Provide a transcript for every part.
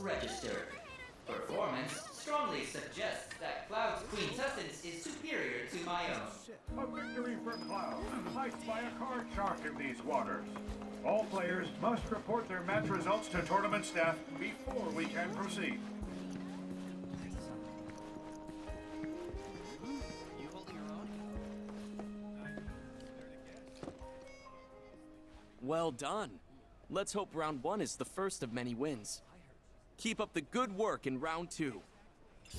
registered. Performance strongly suggests that Cloud's quintessence is superior to my own. A victory for Cloud, hiked by a card shark in these waters. All players must report their match results to tournament staff before we can proceed. Well done. Let's hope round 1 is the first of many wins. Keep up the good work in round 2.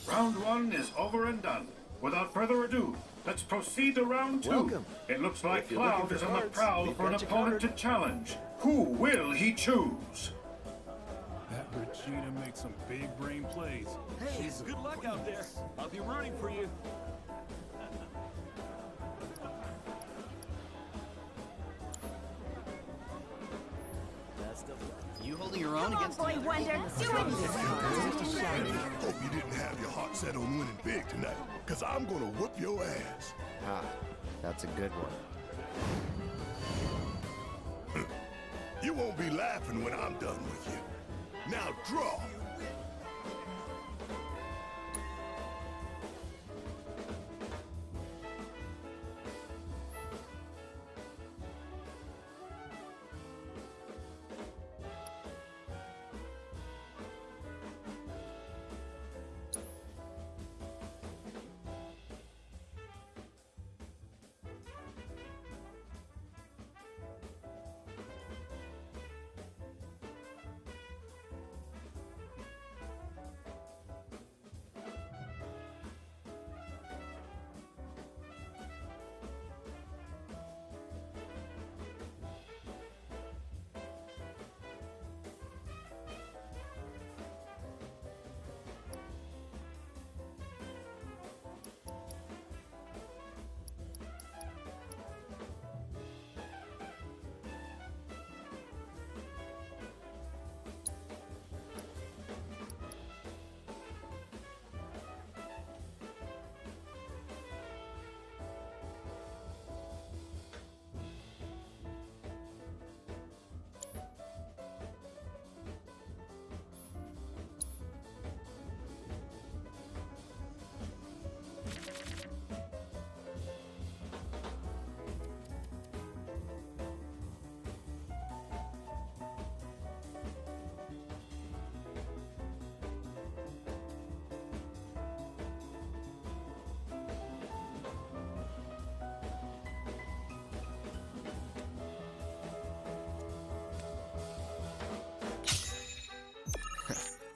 Round 1 is over and done. Without further ado, let's proceed to round 2. Welcome. It looks like If you're looking Cloud for is on the cards, prowl we've for an got you opponent to covered. challenge. Who will he choose? That Regina makes some big brain plays. Hey, good luck out there. I'll be rooting for you. You holding your own against Boy Wonder, do it! Hope you didn't have your heart set on winning big tonight, because I'm gonna whoop your ass. Ah, that's a good one. You won't be laughing when I'm done with you. Now draw.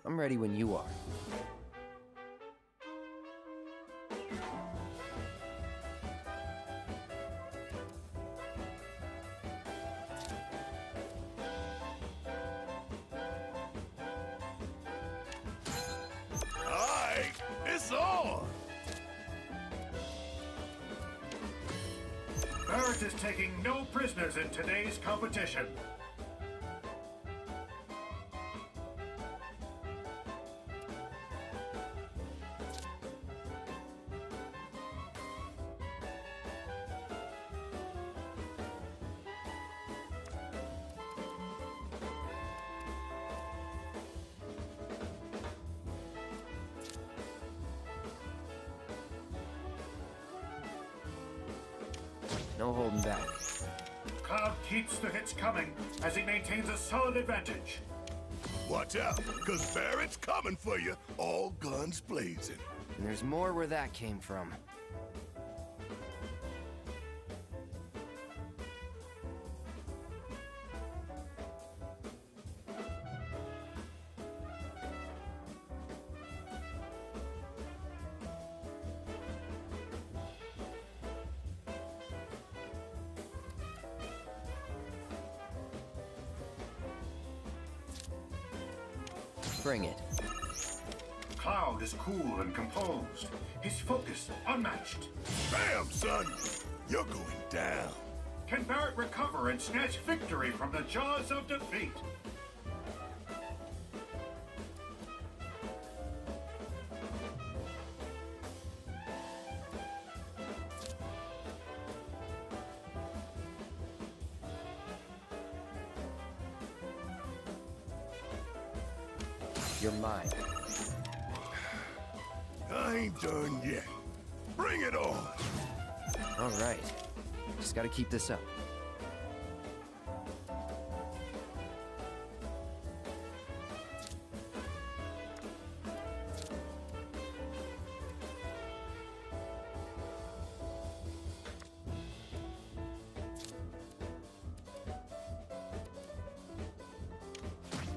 I'm ready when you are. Alright, it's on! Barrett is taking no prisoners in today's competition. No holding back. Cloud keeps the hits coming as he maintains a solid advantage. Watch out, because Barrett's coming for you, all guns blazing. And there's more where that came from. Bring it. Cloud is cool and composed. His focus unmatched. Bam, son! You're going down. Can Barrett recover and snatch victory from the jaws of defeat? You're mine. I ain't done yet. Bring it on! All right. Just gotta keep this up.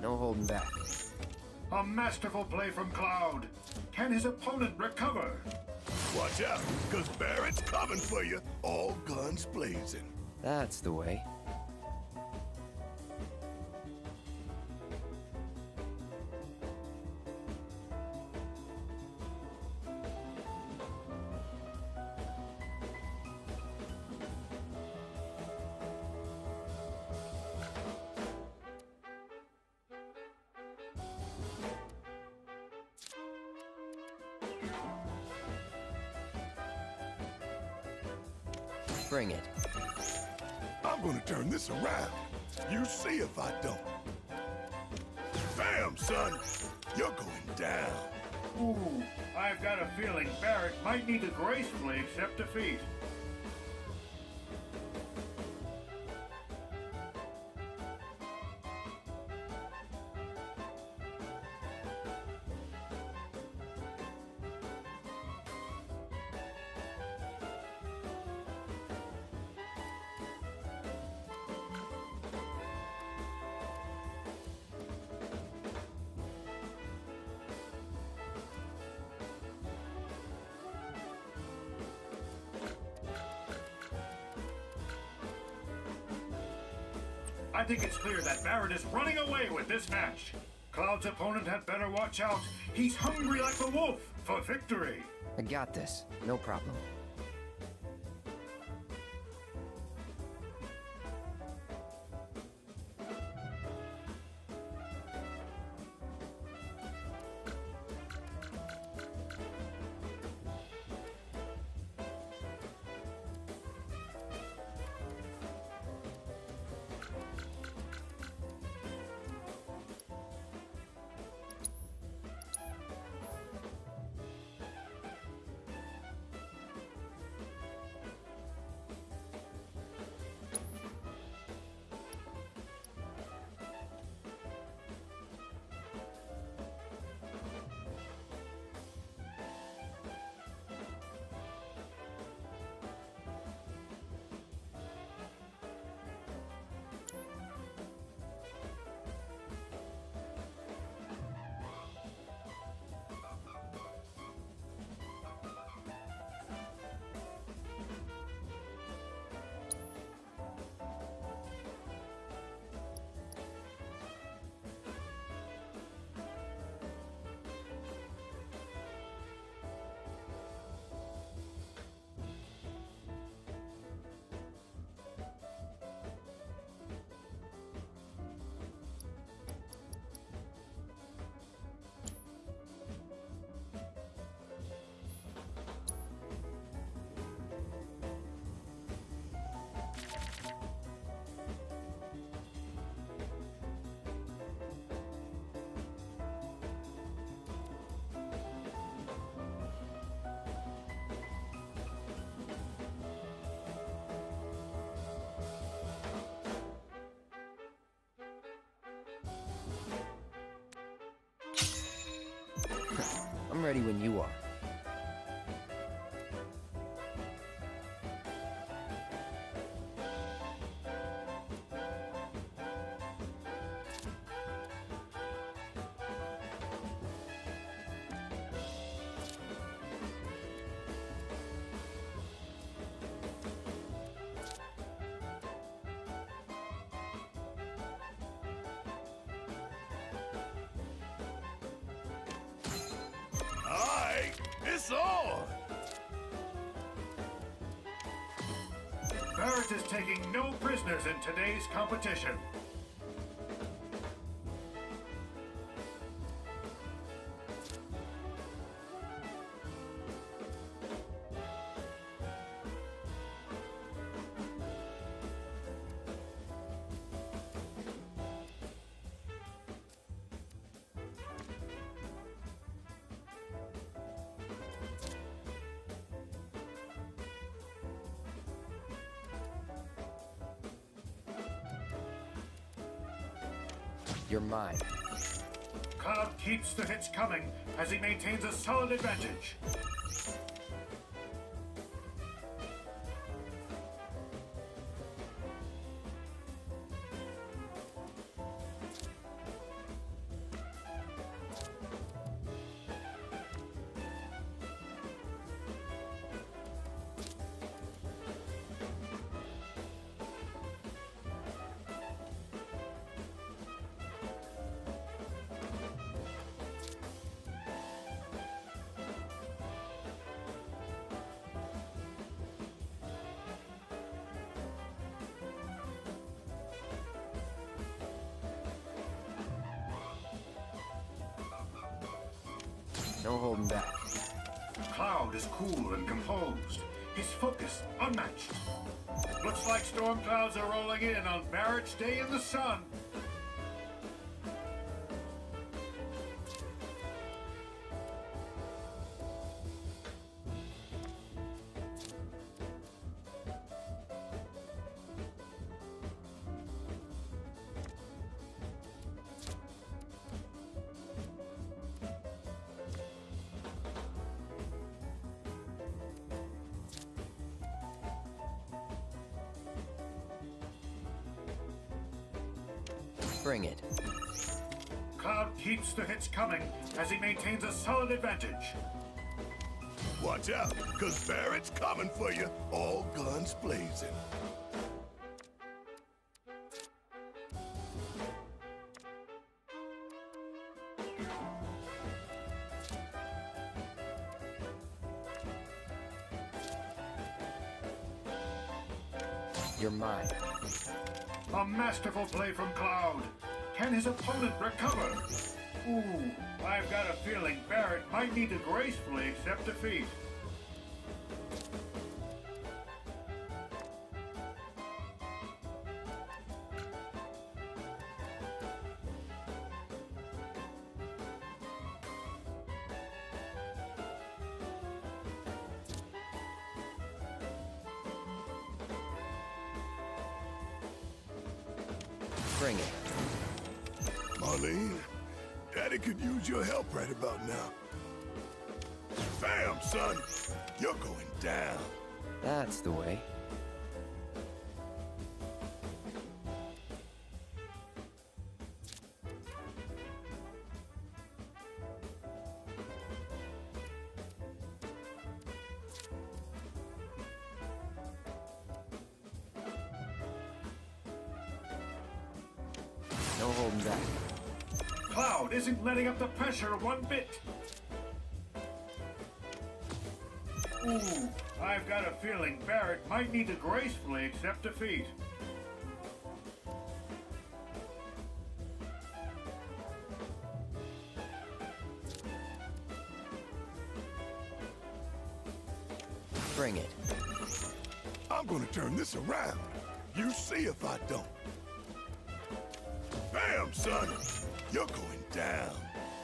No holding back. A masterful play from Cloud. Can his opponent recover? Watch out, cause Barrett's coming for you, all guns blazing. That's the way. Bring it. I'm gonna turn this around. You see if I don't. Bam, son! You're going down. Ooh, I've got a feeling Barrett might need to gracefully accept defeat. I think it's clear that Barrett is running away with this match. Cloud's opponent had better watch out. He's hungry like the wolf for victory. I got this. No problem. I'm ready when you are. It's on! Barrett is taking no prisoners in today's competition. You're mine. Cloud keeps the hits coming as he maintains a solid advantage. No holding back. Cloud is cool and composed. His focus unmatched. Looks like storm clouds are rolling in on Barrett's day in the sun. Bring it. Cloud keeps the hits coming as he maintains a solid advantage. Watch out, cause Barrett's coming for you, all guns blazing. You're mine. A masterful play from Cloud. Can his opponent recover? Ooh, I've got a feeling Barrett might need to gracefully accept defeat. Bring it. Marlene, Daddy could use your help right about now. Bam, son! You're going down. That's the way. No holding back. Cloud isn't letting up the pressure one bit. Ooh, I've got a feeling Barrett might need to gracefully accept defeat. Bring it. I'm gonna turn this around. You see if I don't. Bam, son! You're going down.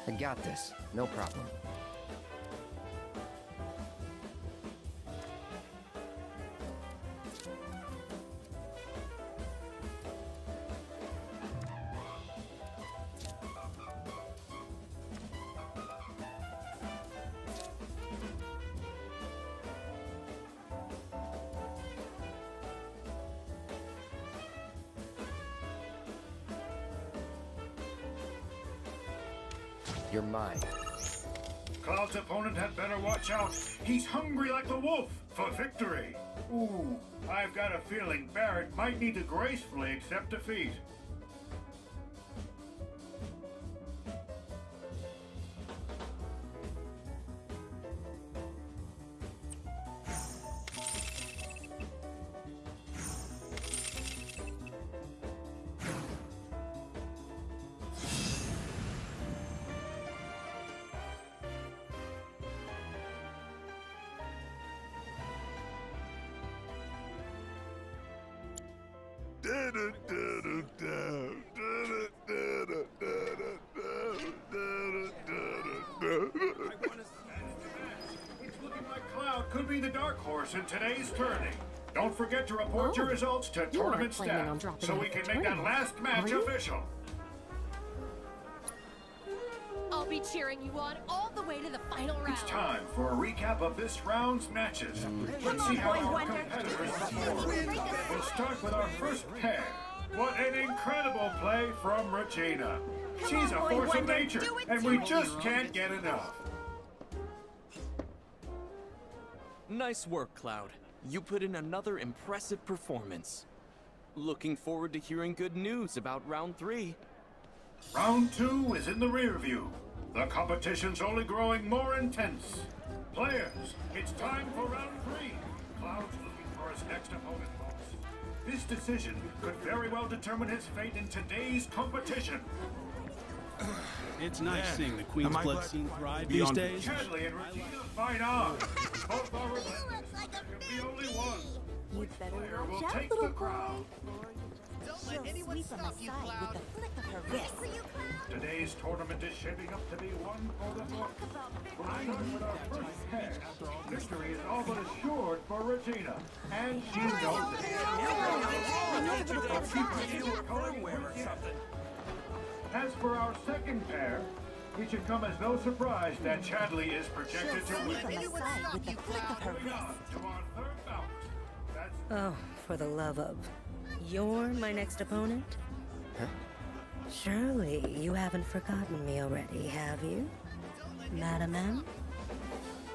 I got this. No problem. You're mine. Cloud's opponent had better watch out. He's hungry like the wolf for victory. Ooh, I've got a feeling Barrett might need to gracefully accept defeat. It's looking like Cloud could be the dark horse in today's tourney. Don't forget to report your results to tournament planning on staff dropping so out we of can the make that tournament, last match are you? official. I'll be cheering you on all the way to the final round. It's time for a recap of this round's matches. Let's see how our competitors perform. We'll start with our first pair. What an incredible play from Regina. She's a force of nature, and we just can't get enough. Nice work, Cloud. You put in another impressive performance. Looking forward to hearing good news about round 3. Round 2 is in the rear view. The competition's only growing more intense. Players, it's time for round 3. Cloud's looking for his next opponent, folks. This decision could very well determine his fate in today's competition. It's nice seeing the Queen's blood scene thrive these days. Chadley and Regina fight on. Both are relentless. There's only one. You'd better Player will watch out, take the little crown. boy. She'll sweep him aside with the flick of her wrist. Today's tournament is shaping up to be one for the books. We'll start with our first pair. Victory is all but assured for Regina, and she knows it. As for our second pair, it should come as no surprise that Chadley is projected to win. Sweep him aside with the flick of her Moving on wrist. to our third bout. That's Oh, for the love of... You're my next opponent? Huh? Surely you haven't forgotten me already, have you? Madam M?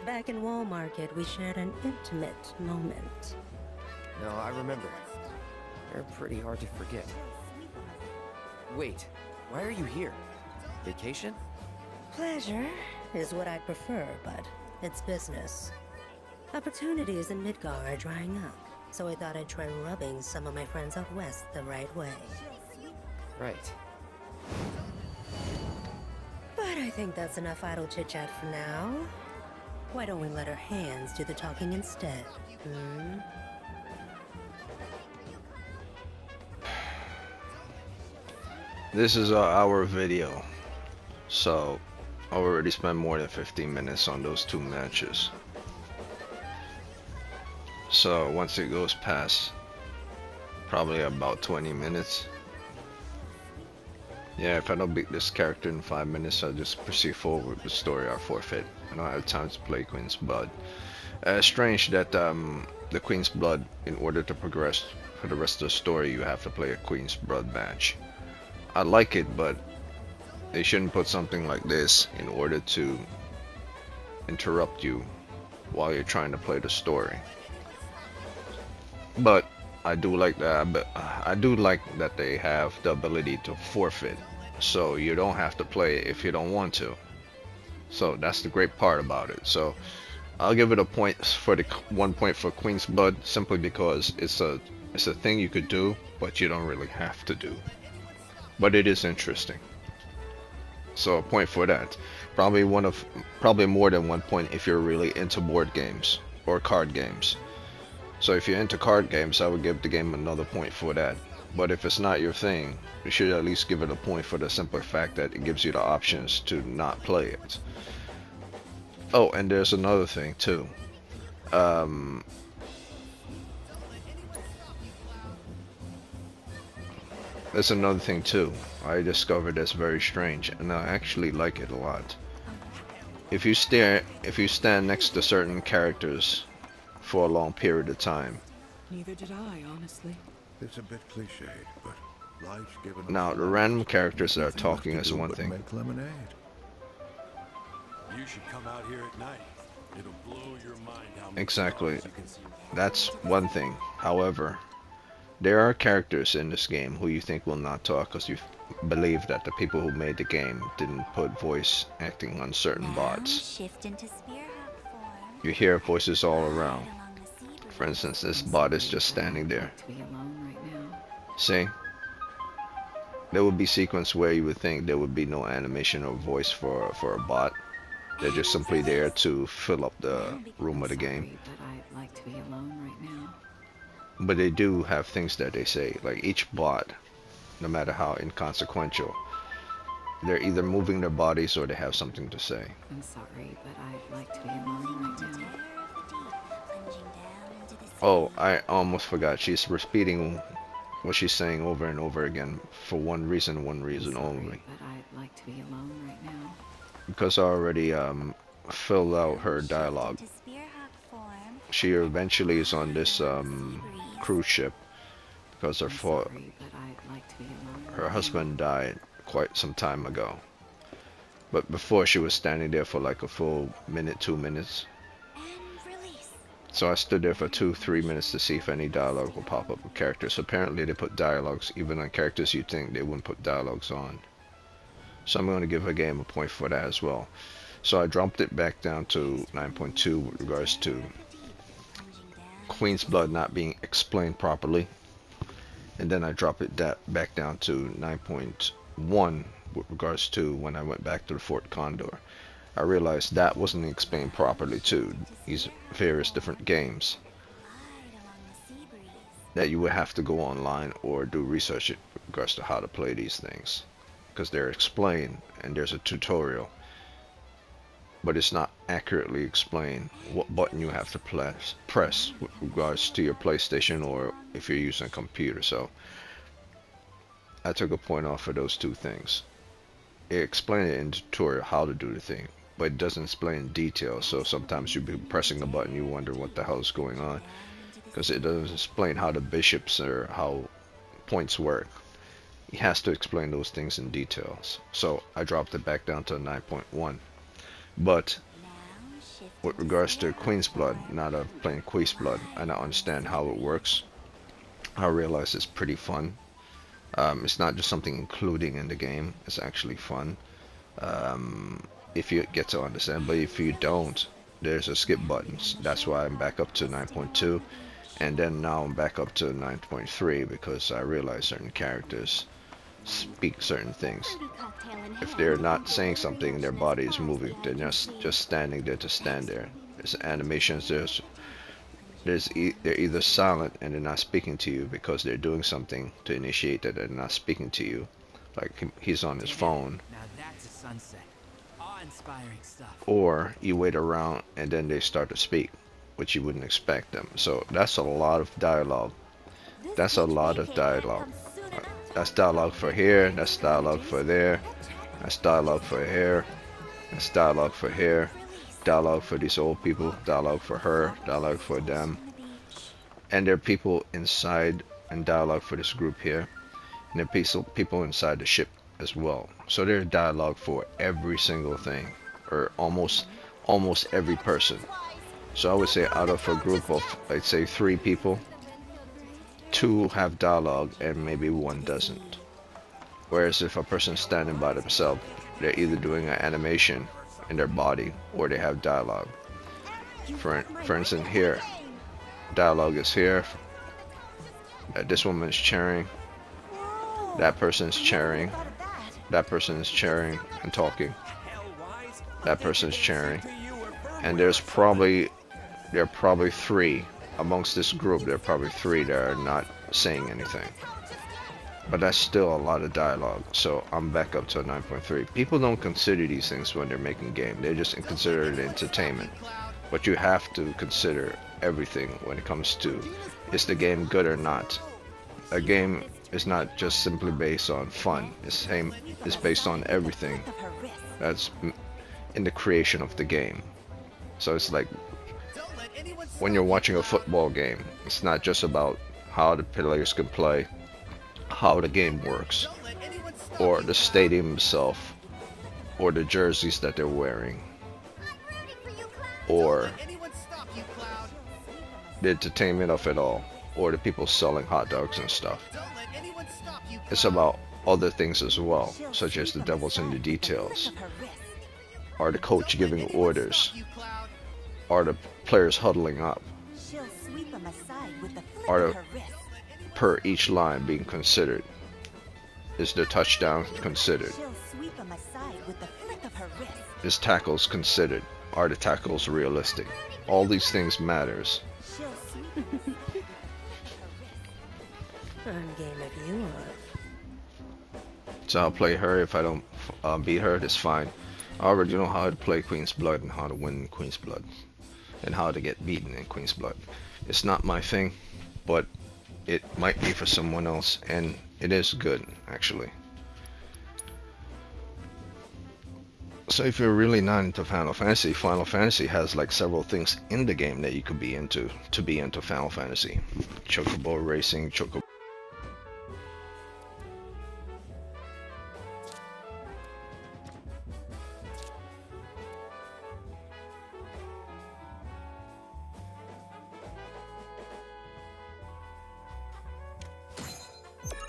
Back in Wall Market, we shared an intimate moment. No, I remember. They're pretty hard to forget. Wait, why are you here? Vacation? Pleasure is what I'd prefer, but it's business. Opportunities in Midgar are drying up, so I thought I'd try rubbing some of my friends out west the right way. Right. But I think that's enough idle chit-chat for now. Why don't we let our hands do the talking instead, hmm? This is an hour video, so I already spent more than 15 minutes on those 2 matches. So once it goes past probably about 20 minutes, yeah, if I don't beat this character in 5 minutes, I'll just proceed forward with the story or forfeit. I don't have time to play Queen's Blood. Strange that the Queen's Blood, in order to progress for the rest of the story, you have to play a Queen's Blood match. I like it, but they shouldn't put something like this in order to interrupt you while you're trying to play the story. But I do like that. But I do like that they have the ability to forfeit, so you don't have to play it if you don't want to. So that's the great part about it. So I'll give it a point for the 1 point for Queen's Blood, simply because it's a thing you could do, but you don't really have to do. But it is interesting. So a point for that. Probably more than 1 point if you're really into board games or card games. So if you're into card games, I would give the game another point for that. But if it's not your thing, you should at least give it a point for the simple fact that it gives you the options to not play it. Oh, and there's another thing too. There's another thing too. I discovered that's very strange, and I actually like it a lot. If you stand next to certain characters for a long period of time. Neither did I, honestly. It's a bit cliched, but life's given us. Now, the random characters that are talking is one thing. Make lemonade. You should come out here at night. It'll blow your mind how much Exactly. stars you can see. That's one thing. However, there are characters in this game who you think will not talk because you believe that the people who made the game didn't put voice acting on certain bots. Shift into spearhead form. You hear voices all around. For instance, this bot is just standing there. To be alone right now. See? There would be sequence where you would think there would be no animation or voice for a bot. They're just simply there to fill up the room of the game. But I'd like to be alone right now. But they do have things that they say. Like each bot, no matter how inconsequential, they're either moving their bodies or they have something to say. I'm sorry, but I'd like to be alone right now. Oh, I almost forgot. She's repeating what she's saying over and over again for one reason I'm sorry, only. but I'd like to be alone right now. because I already filled out her dialogue. She eventually is on this cruise ship because her husband died quite some time ago. But before, she was standing there for like a full minute, 2 minutes. So I stood there for 2-3 minutes to see if any dialogue will pop up with characters. Apparently they put dialogues even on characters you think they wouldn't put dialogues on. So I'm going to give her game a point for that as well. So I dropped it back down to 9.2 with regards to Queen's Blood not being explained properly. And then I dropped it back down to 9.1 with regards to when I went back to the Fort Condor. I realized that wasn't explained properly too. These various different games that you would have to go online or do research with regards to how to play these things, because they're explained and there's a tutorial, but it's not accurately explained what button you have to press with regards to your PlayStation or if you're using a computer. So I took a point off for those two things. It explained it in the tutorial how to do the thing, but it doesn't explain in detail. So sometimes you'll be pressing a button, you wonder what the hell is going on, because it doesn't explain how the bishops or how points work. He has to explain those things in details. So I dropped it back down to 9.1. But with regards to Queen's Blood, now that I'm playing Queen's Blood and I understand how it works, I realize it's pretty fun. It's not just something including in the game, it's actually fun if you get to understand. But if you don't, there's a skip buttons. That's why I'm back up to 9.2, and then now I'm back up to 9.3 because I realize certain characters speak certain things. If they're not saying something, their body is moving. They're just standing there to stand there. There's animations. They're either silent and they're not speaking to you because they're doing something to initiate that they're not speaking to you, like he's on his phone. Now that's a sunset. Awe-inspiring stuff. Or you wait around and then they start to speak, which you wouldn't expect them. So that's a lot of dialogue. That's a lot of dialogue. That's dialogue for here, that's dialogue for there, that's dialogue for here, that's dialogue for here, dialogue for these old people, dialogue for her, dialogue for them. And there are people inside and dialogue for this group here. And there are people inside the ship as well. So there's dialogue for every single thing, or almost every person. So I would say out of a group of, let's say 3 people, 2 have dialogue and maybe 1 doesn't. Whereas if a person's standing by themselves, they're either doing an animation in their body or they have dialogue. For instance, here, dialogue is here. This woman is cheering. That person is cheering. That person is cheering and talking. That person is cheering. And there are probably 3 amongst this group. There are probably 3 that are not saying anything. But that's still a lot of dialogue. So I'm back up to 9.3. People don't consider these things when they're making a game. They just consider it entertainment. But you have to consider everything when it comes to, is the game good or not? A game is not just simply based on fun. It's based on everything that's in the creation of the game. So it's like when you're watching a football game, it's not just about how the players can play, how the game works, or the stadium itself, or the jerseys that they're wearing, or the entertainment of it all, or the people selling hot dogs and stuff. It's about other things as well, such as the devil's in the details, or the coach giving orders, or the players huddling up, or the per each line being considered. Is the touchdown considered? Is tackles considered? Are the tackles realistic? All these things matters. So I'll play her. If I don't beat her, that's fine. I already know how to play Queen's Blood and how to win Queen's Blood and how to get beaten in Queen's Blood. It's not my thing, but it might be for someone else, and it is good actually. So if you're really not into Final Fantasy has like several things in the game that you could be into to be into Final Fantasy. Chocobo racing, chocobo.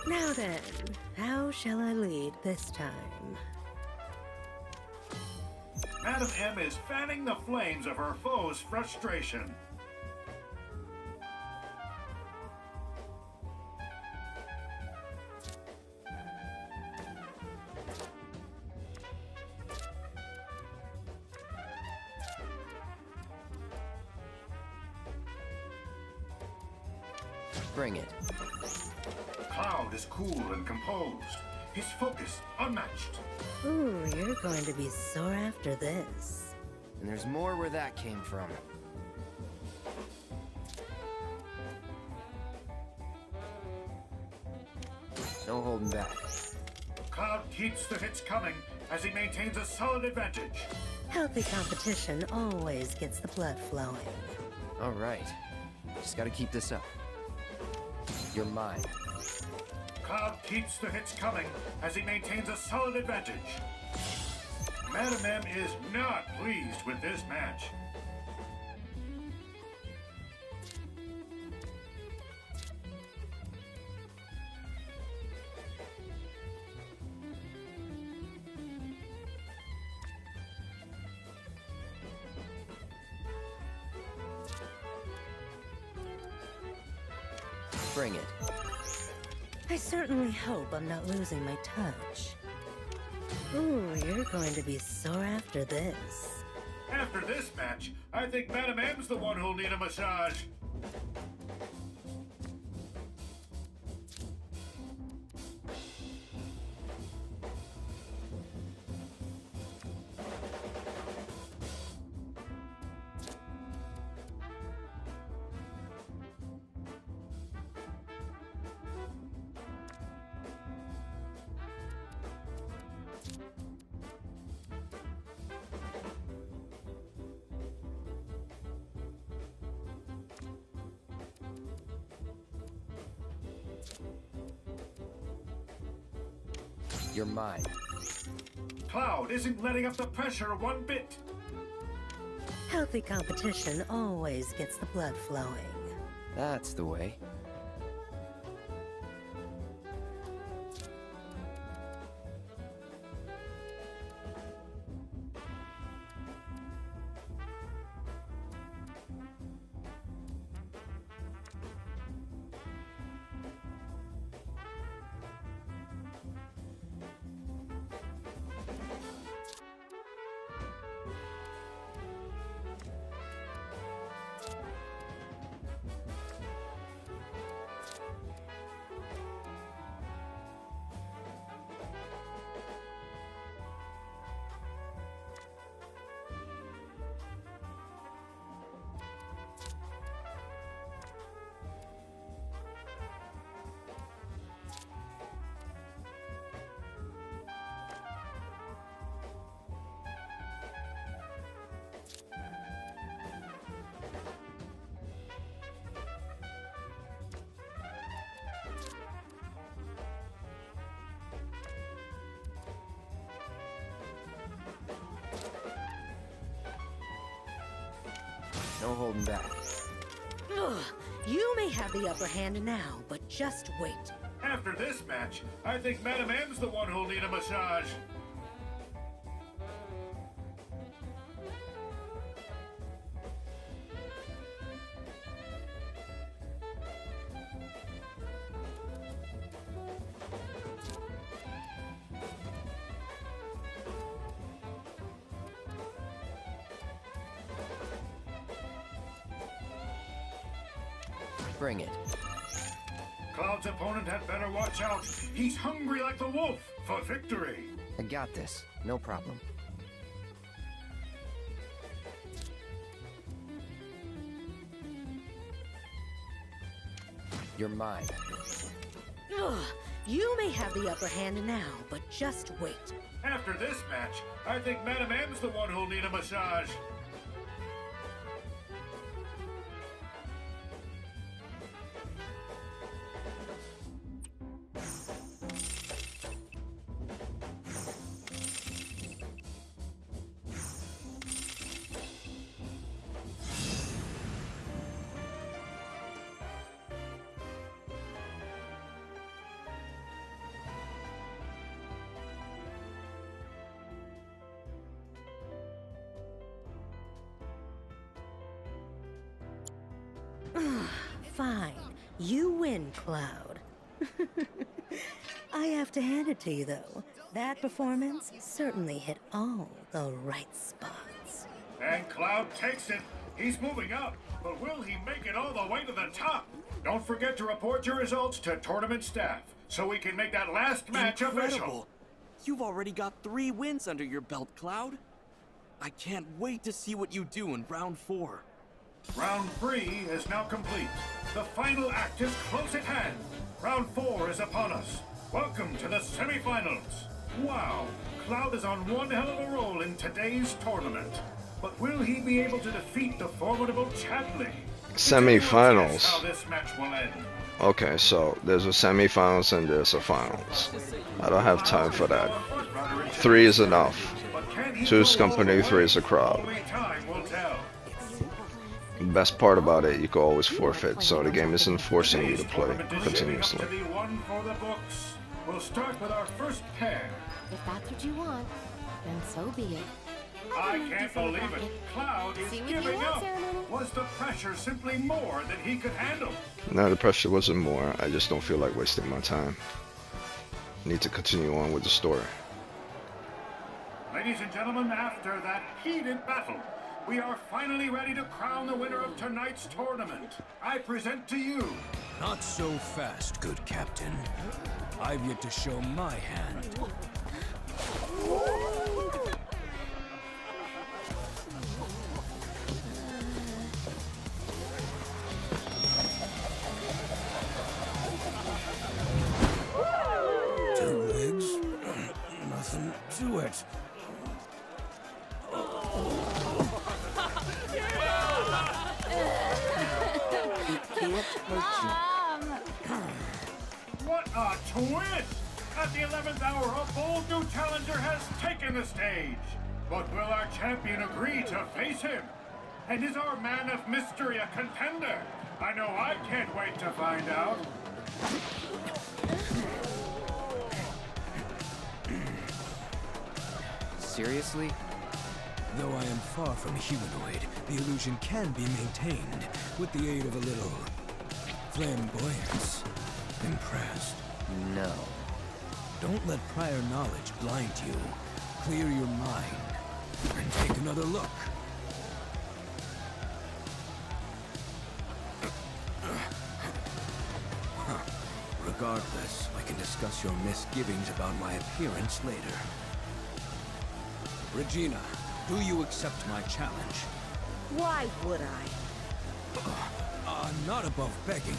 Now then, how shall I lead this time? Madam M is fanning the flames of her foe's frustration. Bring it. Cloud is cool and composed. His focus unmatched. Ooh, you're going to be sore after this. And there's more where that came from. No holding back. Cloud keeps the hits coming as he maintains a solid advantage. Healthy competition always gets the blood flowing. All right. Just gotta keep this up. You're mine. Cloud keeps the hits coming as he maintains a solid advantage. Madam M is not pleased with this match. Bring it. I certainly hope I'm not losing my touch. Ooh, you're going to be sore after this. After this match, I think Madam M's the one who'll need a massage. You're mine. Cloud isn't letting up the pressure one bit. Healthy competition always gets the blood flowing. That's the way. No holding back. Ugh, you may have the upper hand now, but just wait. After this match, I think Madam M's the one who'll need a massage. Bring it. Cloud's opponent had better watch out. He's hungry like the wolf for victory. I got this. No problem. You're mine. Ugh, You may have the upper hand now, but just wait. After this match, I think Madam M's the one who'll need a massage. Fine. You win, Cloud. I have to hand it to you, though. That performance certainly hit all the right spots. And Cloud takes it. He's moving up, but will he make it all the way to the top? Don't forget to report your results to tournament staff, so we can make that last match official. You've already got 3 wins under your belt, Cloud. I can't wait to see what you do in round 4. Round 3 is now complete. The final act is close at hand. Round 4 is upon us. Welcome to the semifinals. Wow, Cloud is on one hell of a roll in today's tournament. But will he be able to defeat the formidable Chadley? Semifinals. How this match will end. Okay, so there's a semifinals and there's a finals. I don't have time for that. 3 is enough. 2 is company, 3 is a crowd. Only time will tell. The best part about it, you can always forfeit, so the game isn't forcing you to play continuously. We'll start with our first pair. If that's what you want, then so be it. I can't believe it. Cloud is giving up. Was the pressure simply more than he could handle? No, the pressure wasn't more. I just don't feel like wasting my time. Need to continue on with the story. Ladies and gentlemen, after that heated battle, we are finally ready to crown the winner of tonight's tournament. I present to you... Not so fast, good captain. I've yet to show my hand. Two legs, nothing to it. What a twist! At the 11th hour, a bold new challenger has taken the stage. But will our champion agree to face him? And is our man of mystery a contender? I know I can't wait to find out. Seriously? Though I am far from humanoid, the illusion can be maintained with the aid of a little flamboyance. Impressed? No. Don't let prior knowledge blind you. Clear your mind and take another look. Regardless, I can discuss your misgivings about my appearance later. Regina, do you accept my challenge? Why would I? Not above begging.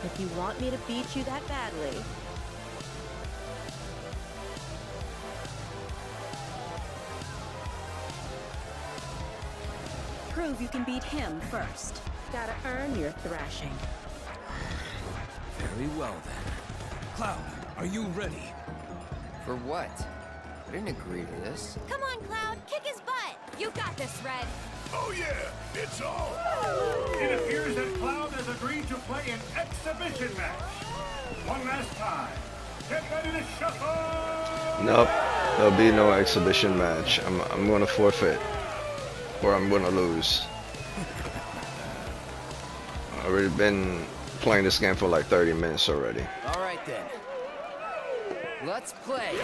If you want me to beat you that badly. Prove you can beat him first. Gotta earn your thrashing. Very well then. Cloud, are you ready? For what? I didn't agree to this. Come on, Cloud, kick his butt. You got this, Red. Oh yeah, it's on. It appears that Cloud has agreed to play an exhibition match. One last time. Get ready to shuffle! Nope, there'll be no exhibition match. I'm gonna forfeit, or I'm gonna lose. I've already been playing this game for like 30 minutes already. All right then. Let's play.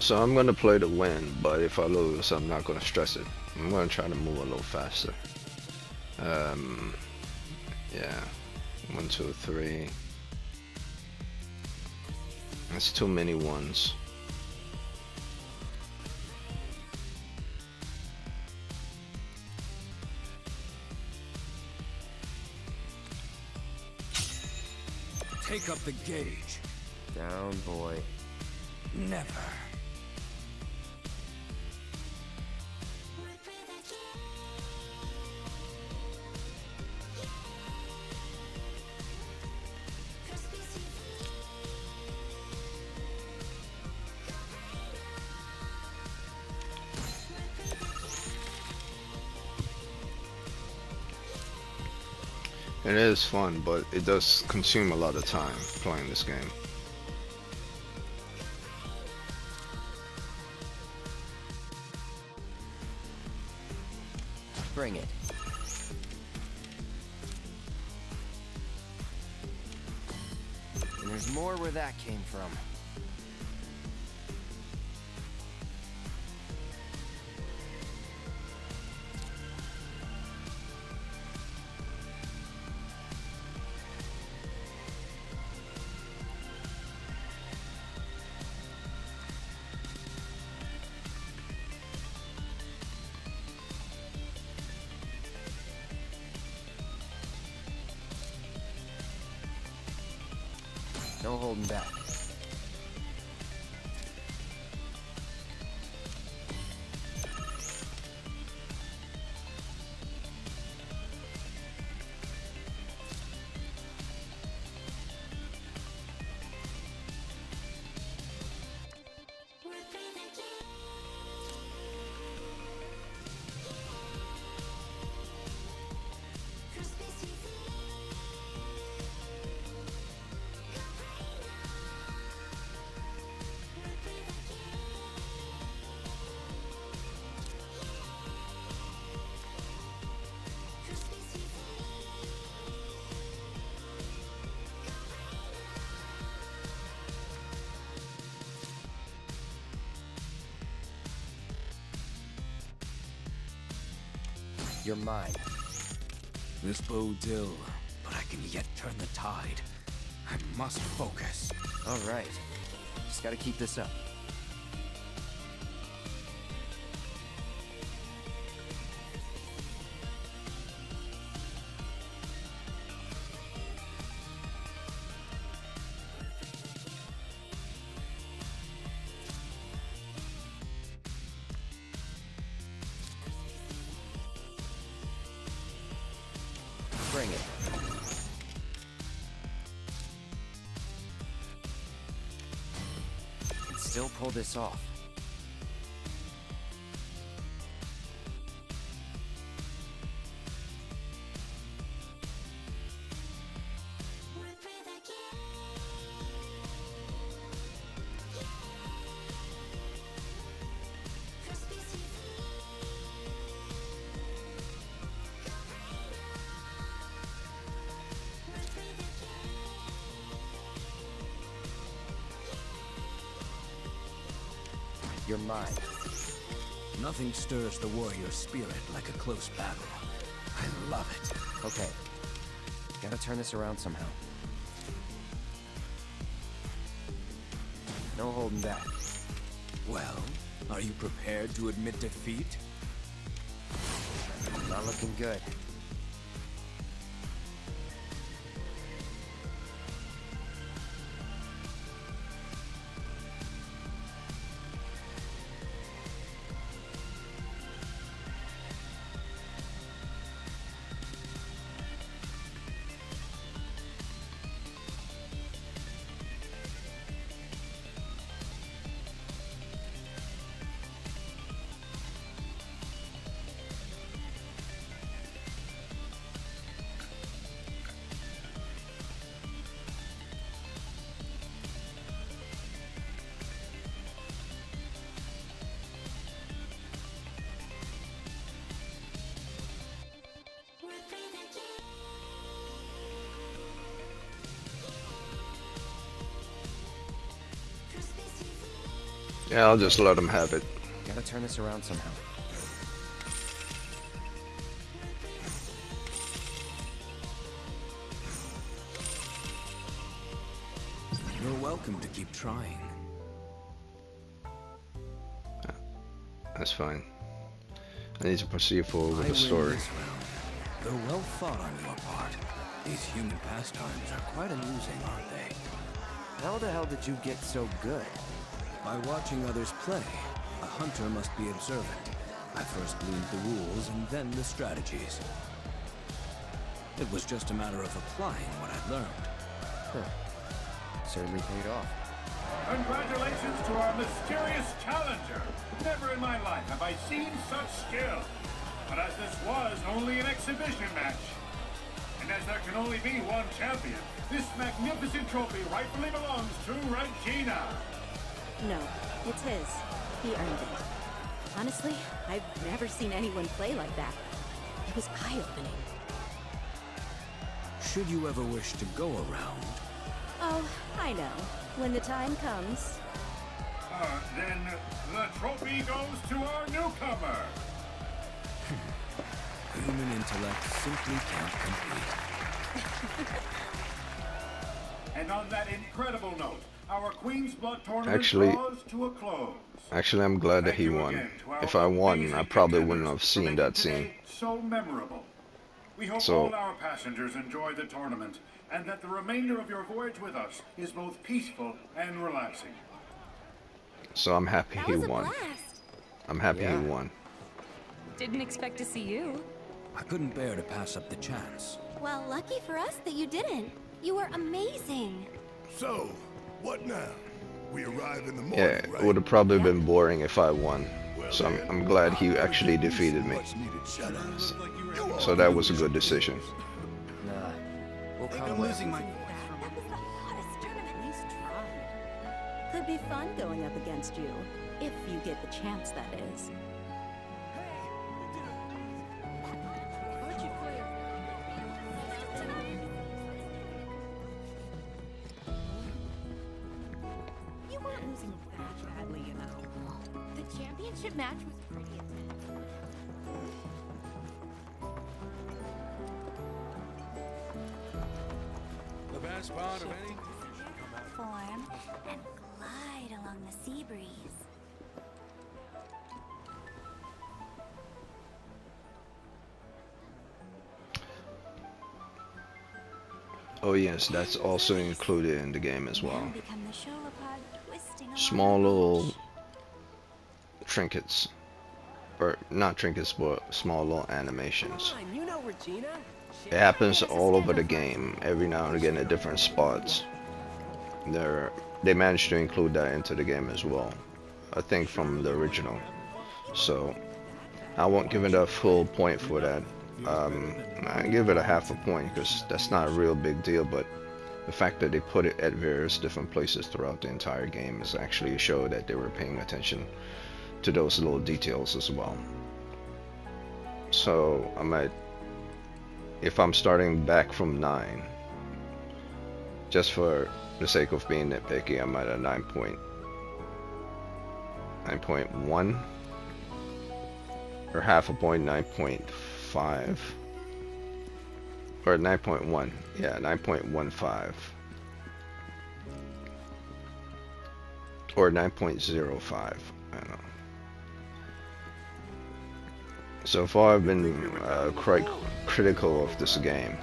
So I'm gonna play to win, but if I lose, I'm not gonna stress it. I'm gonna try to move a little faster. Yeah. 1, 2, 3. That's too many ones. Take up the gauge. Down, boy. Never. It is fun, but it does consume a lot of time playing this game. Bring it. And there's more where that came from. No holding back. You're mine. This bodes ill, but I can yet turn the tide. I must focus. All right. Just gotta keep this up. Bring it. Can still pull this off. You're mine. Nothing stirs the warrior spirit like a close battle. I love it. Okay. Gotta turn this around somehow. No holding back. Well, are you prepared to admit defeat? Not looking good. Yeah, I'll just let him have it. Gotta turn this around somehow. You're welcome to keep trying. That's fine. I need to proceed forward with the story. They're well thought on your part. These human pastimes are quite amusing, aren't they? How the hell did you get so good? By watching others play, a hunter must be observant. I first gleaned the rules and then the strategies. It was just a matter of applying what I'd learned. Huh. Certainly paid off. Congratulations to our mysterious challenger. Never in my life have I seen such skill. But as this was only an exhibition match, and as there can only be one champion, this magnificent trophy rightfully belongs to Regina. No, it's his. He earned it. Honestly, I've never seen anyone play like that. It was eye-opening. Should you ever wish to go around? Oh, I know. When the time comes. Then the trophy goes to our newcomer. Human intellect simply can't compete. And on that incredible note, our Queen's Blood tournament draws to a close. Actually, I'm glad that he won. If I won, I probably wouldn't have seen that scene. So memorable. We hope all our passengers enjoy the tournament, and that the remainder of your voyage with us is both peaceful and relaxing. So I'm happy he won. I'm happy he won. Didn't expect to see you. I couldn't bear to pass up the chance. Well, lucky for us that you didn't. You were amazing. So, what now? We arrive in the morning, Yeah, it would have probably been boring if I won. So I'm glad he actually defeated me. So that was a good decision. Nah, we'll come I'm losing my... That was the hottest tournament. At least tried. Could be fun going up against you. If you get the chance, that is. You weren't losing that badly, you know. The championship match was pretty intense. The best part of any Form and glide along the sea breeze. Oh yes, that's also included in the game as well. Become the Sholopod twisting along Small little trinkets. Or not trinkets, but small little animations. You know Regina? It happens all over the game, every now and again at different spots. They managed to include that into the game as well, I think from the original. So I won't give it a full point for that. I give it a half a point because that's not a real big deal, but the fact that they put it at various different places throughout the entire game is actually a show that they were paying attention to those little details as well. So I might, if I'm starting back from 9, just for the sake of being nitpicky, I'm at a 9.1 or half a point, 9.5 or 9.1, yeah, 9.15 or 9.05, I don't know. So far I've been quite critical of this game,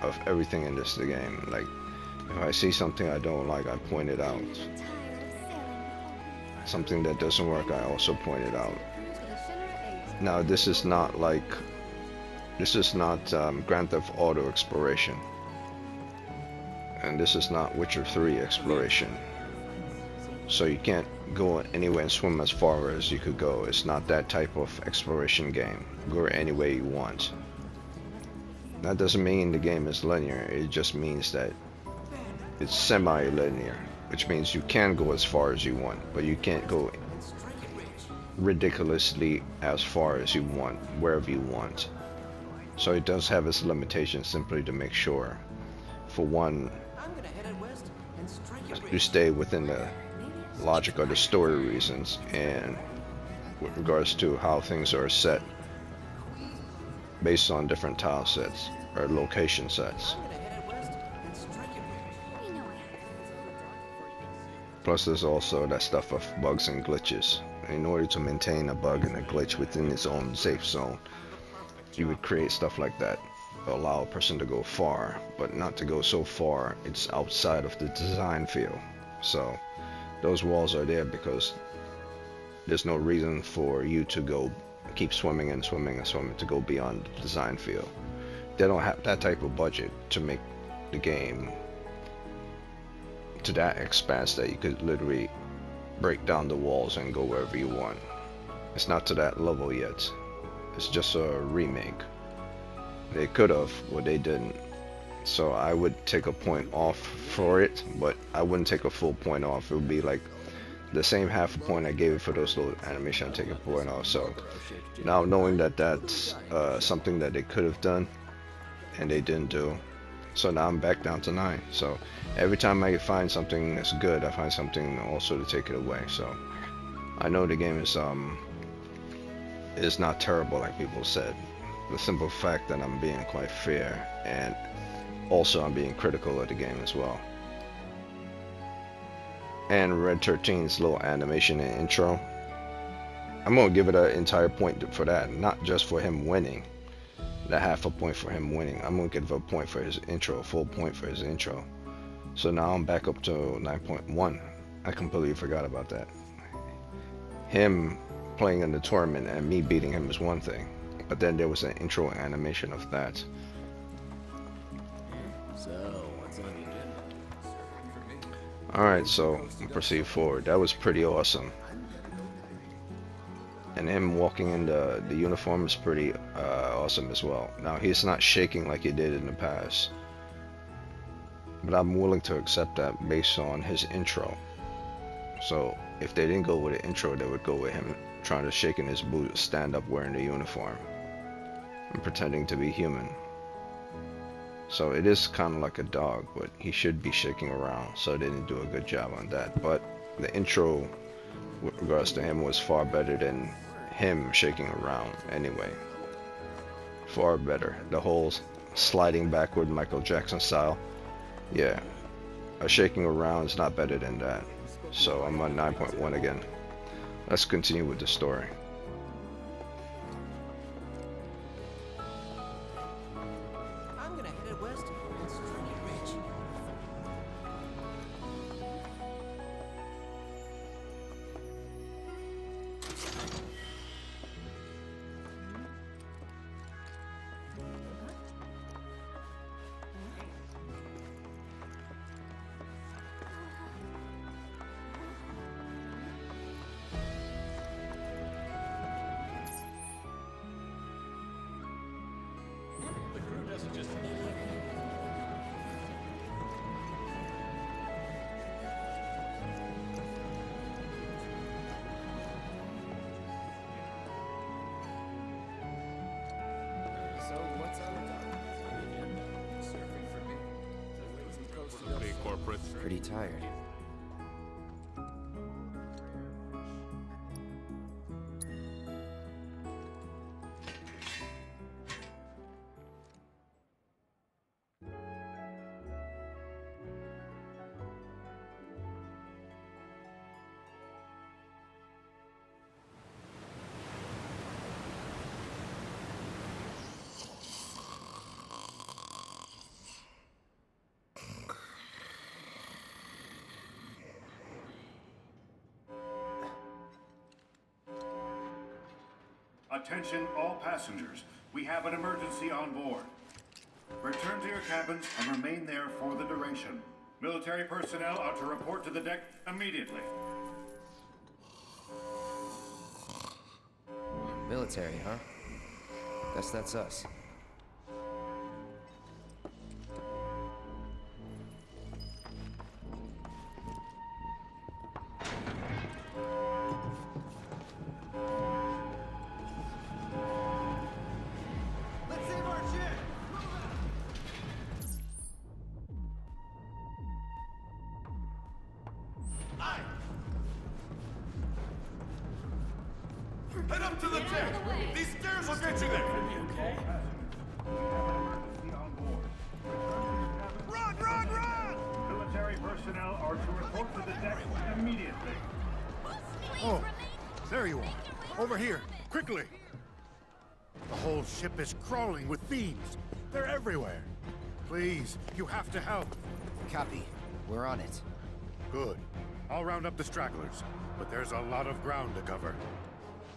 of everything in this game. Like, if I see something I don't like, I point it out. Something that doesn't work, I also point it out. Now this is not like, this is not Grand Theft Auto exploration, and this is not Witcher 3 exploration. So you can't go anywhere and swim as far as you could go. It's not that type of exploration game. Go any way you want. That doesn't mean the game is linear. It just means that it's semi-linear, which means you can go as far as you want, but you can't go ridiculously as far as you want, wherever you want. So it does have its limitations, simply to make sure, for one, you stay within the logic or the story reasons, and with regards to how things are set based on different tile sets or location sets. Plus there's also that stuff of bugs and glitches. In order to maintain a bug and a glitch within its own safe zone, you would create stuff like that. Allow a person to go far, but not to go so far it's outside of the design field. So those walls are there because there's no reason for you to go keep swimming and swimming and swimming to go beyond the design field. They don't have that type of budget to make the game to that expanse that you could literally break down the walls and go wherever you want. It's not to that level yet. It's just a remake. They could have, but they didn't. So I would take a point off for it, but I wouldn't take a full point off. It would be like the same half a point I gave it for those little animation, I'd take a point off. So now knowing that that's something that they could have done and they didn't do, so now I'm back down to 9. So every time I find something that's good, I find something also to take it away. So I know the game is not terrible like people said. The simple fact that I'm being quite fair, and also I'm being critical of the game as well. And Red 13's little animation and intro, I'm gonna give it an entire point for that, not just for him winning. That half a point for him winning. I'm gonna give a point for his intro, a full point for his intro. So now I'm back up to 9.1. I completely forgot about that. Him playing in the tournament and me beating him is one thing, but then there was an intro animation of that. So, what's on the agenda? Alright, so proceed forward. That was pretty awesome. And him walking in the uniform is pretty awesome as well. Now he's not shaking like he did in the past, but I'm willing to accept that based on his intro. So if they didn't go with the intro, they would go with him trying to shake in his boots, stand up wearing the uniform and pretending to be human. So it is kind of like a dog, but he should be shaking around, so they didn't do a good job on that. But the intro with regards to him was far better than him shaking around anyway. Far better. The whole sliding backward Michael Jackson style, yeah, a shaking around is not better than that. So I'm on 9.1 again. Let's continue with the story. I'm gonna head west and strike it rich. So, what's on the docket? Surfing for me. Coast to Okay, corporate. Pretty tired. Attention all passengers. We have an emergency on board. Return to your cabins and remain there for the duration. Military personnel are to report to the deck immediately. Military, huh? Guess that's us. Let's save our ship! Aye! Run to the deck! These stairs will get you there! Okay. Run, run, run! Military personnel are to report to the deck immediately. Oh, there you are. Over here, quickly. The whole ship is crawling with fiends. They're everywhere. Please, you have to help. Copy. We're on it. Good. I'll round up the stragglers, but there's a lot of ground to cover.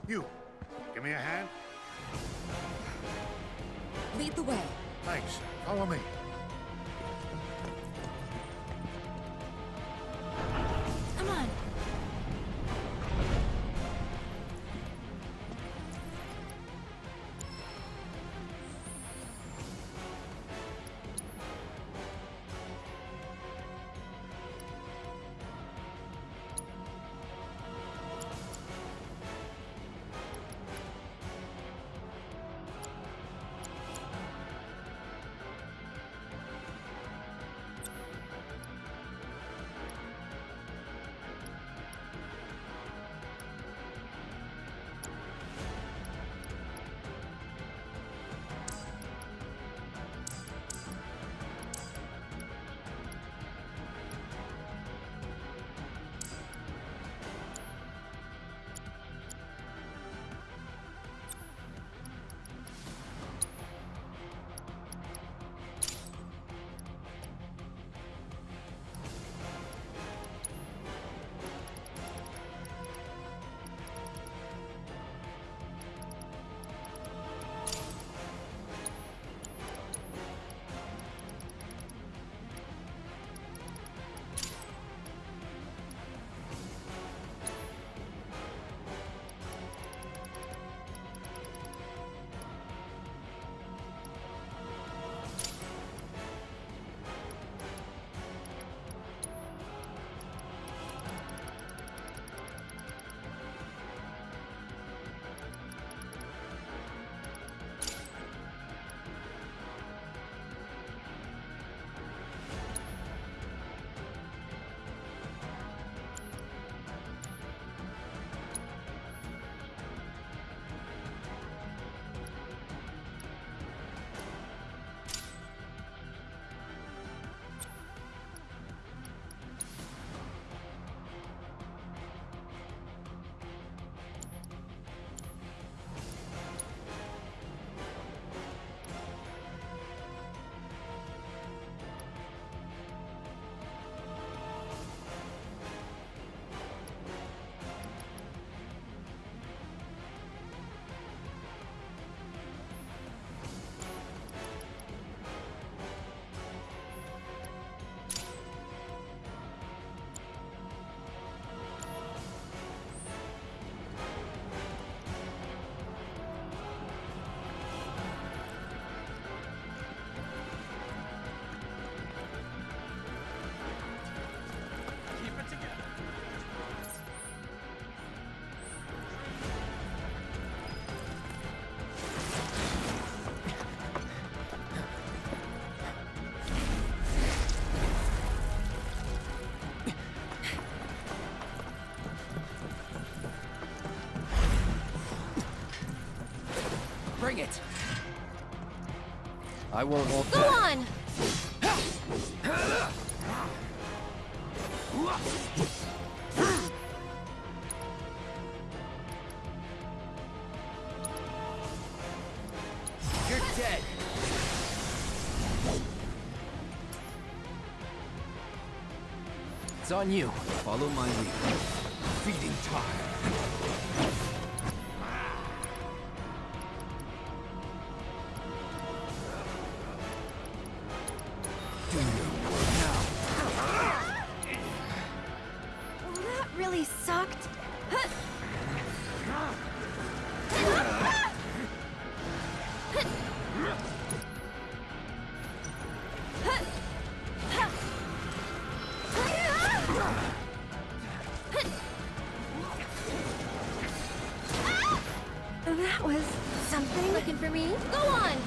You, give me a hand? Lead the way. Thanks. Follow me. Come on. Bring it! I won't hold Go back. on! You're dead! It's on you. Follow my lead. Feeding time. Do your work now. Well, that really sucked. That was something. Looking for me? Go on!